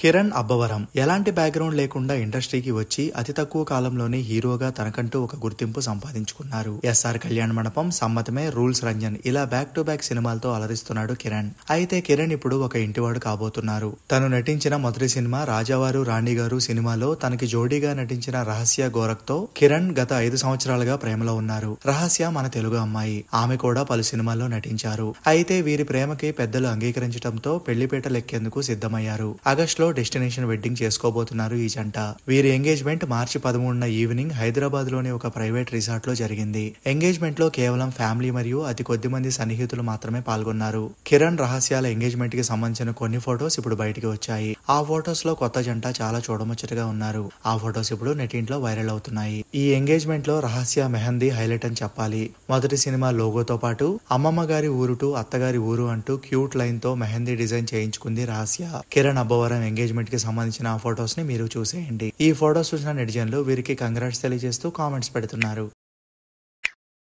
కిరణ్ అబ్బవరం ఎలాంటి బ్యాక్గ్రౌండ్ లేకుండా ఇండస్ట్రీకి వచ్చి అతి తక్కువ కాలంలోనే హీరోగా తనకంటూ ఒక గుర్తింపు సంపాదించుకున్నారు. ఎస్ఆర్ కళ్యాణ మండపం, సమ్మతమే, రూల్స్ రంజన్ ఇలా బ్యాక్ టు బ్యాక్ సినిమాలతో అలరిస్తున్నాడు కిరణ్. అయితే కిరణ్ ఇప్పుడు ఒక ఇంటివాడు కాబోతున్నారు. తను నటించిన మొదటి సినిమా రాజావారు రాణిగారు సినిమాలో తనకి జోడీగా నటించిన రహస్య గోరఖ్ తో కిరణ్ గత 5 సంవత్సరాలుగా ప్రేమలో ఉన్నారు. రహస్య మన తెలుగు అమ్మాయి. ఆమె కూడా పలు సినిమాల్లో నటించారు. అయితే వీరి ప్రేమకి పెద్దలు అంగీకరించడంతో పెళ్లిపీట లెక్కేందుకు సిద్ధమయ్యారు. ఆగస్టులో డెస్టినేషన్ వెడ్డింగ్ చేసుకోబోతున్నారు ఈ జంట. వీరి ఎంగేజ్మెంట్ మార్చి 13న ఈవినింగ్ హైదరాబాద్ లోని ఒక ప్రైవేట్ రిసార్ట్ లో జరిగింది. ఎంగేజ్మెంట్ లో కేవలం ఫ్యామిలీ మరియు అతి కొద్ది మంది సన్నిహితులు మాత్రమే పాల్గొన్నారు. కిరణ్ రహస్యాల ఎంగేజ్మెంట్ కి సంబంధించిన కొన్ని ఫొటోస్ ఇప్పుడు బయటికి వచ్చాయి. ఆ ఫొటోస్ లో కొత్త జంట చాలా చూడముచ్చటగా ఉన్నారు. ఆ ఫొటోస్ ఇప్పుడు నెటింట్లో వైరల్ అవుతున్నాయి. ఈ ఎంగేజ్మెంట్ లో రహస్య మెహందీ హైలైట్ అని చెప్పాలి. మొదటి సినిమా లోగోతో పాటు అమ్మమ్మ గారి ఊరు టు అత్తగారి ఊరు అంటూ క్యూట్ లైన్ తో మెహందీ డిజైన్ చేయించుకుంది రహస్య. కిరణ్ అబ్బవరం ఎంగేజ్మెంట్ కి సంబంధించిన ఆ ఫొటోస్ ని మీరు చూసేయండి. ఈ ఫొటోస్ చూసిన నెటిజన్లు వీరికి కంగ్రాట్స్ తెలియజేస్తూ కామెంట్స్ పెడుతున్నారు.